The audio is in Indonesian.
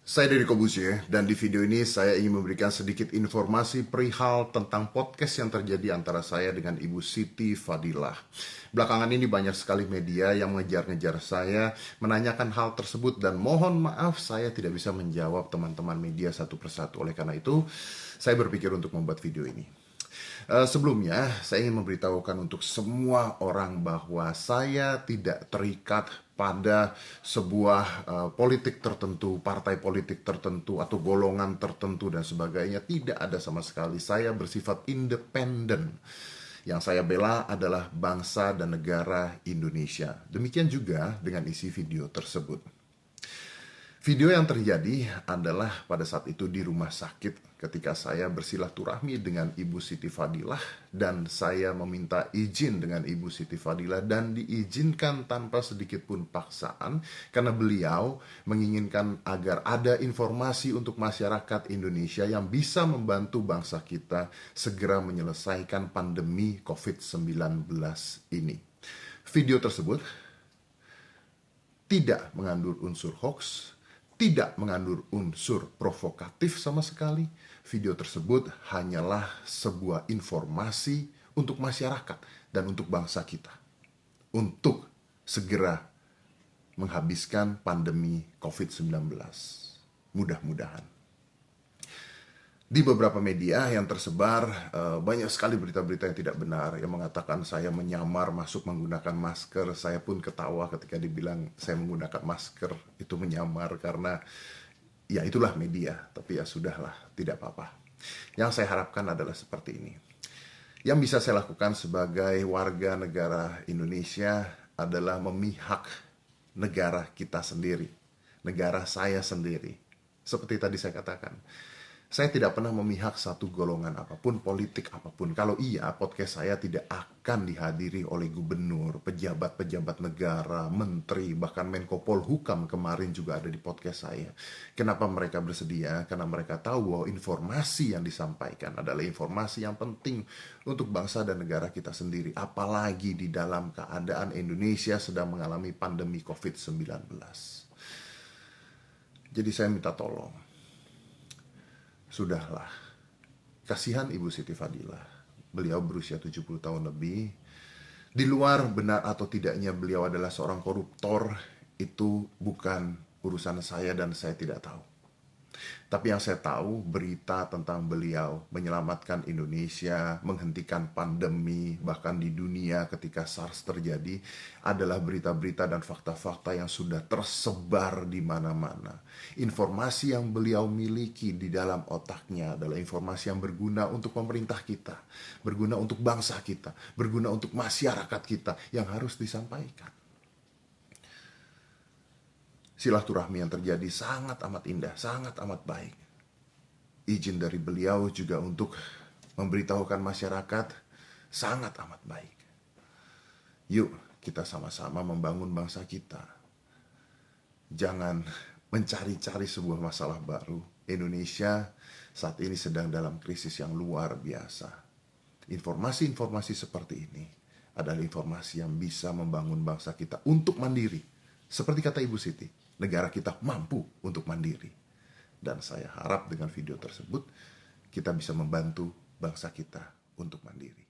Saya Deddy Kobusye, dan di video ini saya ingin memberikan sedikit informasi perihal tentang podcast yang terjadi antara saya dengan Ibu Siti Fadilah. Belakangan ini banyak sekali media yang mengejar-ngejar saya, menanyakan hal tersebut, dan mohon maaf saya tidak bisa menjawab teman-teman media satu persatu. Oleh karena itu, saya berpikir untuk membuat video ini. Sebelumnya, saya ingin memberitahukan untuk semua orang bahwa saya tidak terikat pada sebuah politik tertentu, partai politik tertentu, atau golongan tertentu dan sebagainya. Tidak ada sama sekali. Saya bersifat independen. Yang saya bela adalah bangsa dan negara Indonesia. Demikian juga dengan isi video tersebut. Video yang terjadi adalah pada saat itu di rumah sakit ketika saya bersilaturahmi dengan Ibu Siti Fadilah dan saya meminta izin dengan Ibu Siti Fadilah dan diizinkan tanpa sedikit pun paksaan karena beliau menginginkan agar ada informasi untuk masyarakat Indonesia yang bisa membantu bangsa kita segera menyelesaikan pandemi COVID-19 ini. Video tersebut tidak mengandung unsur hoax, tidak mengandung unsur provokatif sama sekali. Video tersebut hanyalah sebuah informasi untuk masyarakat dan untuk bangsa kita. Untuk segera menghabiskan pandemi COVID-19. Mudah-mudahan. Di beberapa media yang tersebar banyak sekali berita-berita yang tidak benar yang mengatakan saya menyamar masuk menggunakan masker. Saya pun ketawa ketika dibilang saya menggunakan masker itu menyamar karena ya itulah media. Tapi ya sudahlah, tidak apa-apa. Yang saya harapkan adalah seperti ini. Yang bisa saya lakukan sebagai warga negara Indonesia adalah memihak negara kita sendiri, negara saya sendiri. Seperti tadi saya katakan, saya tidak pernah memihak satu golongan apapun, politik apapun. Kalau iya, podcast saya tidak akan dihadiri oleh gubernur, pejabat-pejabat negara, menteri, bahkan Menko Polhukam kemarin juga ada di podcast saya. Kenapa mereka bersedia? Karena mereka tahu bahwa informasi yang disampaikan adalah informasi yang penting untuk bangsa dan negara kita sendiri. Apalagi di dalam keadaan Indonesia sedang mengalami pandemi COVID-19. Jadi saya minta tolong. Sudahlah, kasihan Ibu Siti Fadilah. Beliau berusia 70 tahun lebih. Di luar benar atau tidaknya beliau adalah seorang koruptor, itu bukan urusan saya dan saya tidak tahu. Tapi yang saya tahu, berita tentang beliau menyelamatkan Indonesia, menghentikan pandemi, bahkan di dunia ketika SARS terjadi, adalah berita-berita dan fakta-fakta yang sudah tersebar di mana-mana. Informasi yang beliau miliki di dalam otaknya adalah informasi yang berguna untuk pemerintah kita, berguna untuk bangsa kita, berguna untuk masyarakat kita yang harus disampaikan. Silaturahmi yang terjadi sangat amat indah, sangat amat baik. Izin dari beliau juga untuk memberitahukan masyarakat sangat amat baik. Yuk kita sama-sama membangun bangsa kita. Jangan mencari-cari sebuah masalah baru. Indonesia saat ini sedang dalam krisis yang luar biasa. Informasi-informasi seperti ini adalah informasi yang bisa membangun bangsa kita untuk mandiri. Seperti kata Ibu Siti, negara kita mampu untuk mandiri. Dan saya harap dengan video tersebut kita bisa membantu bangsa kita untuk mandiri.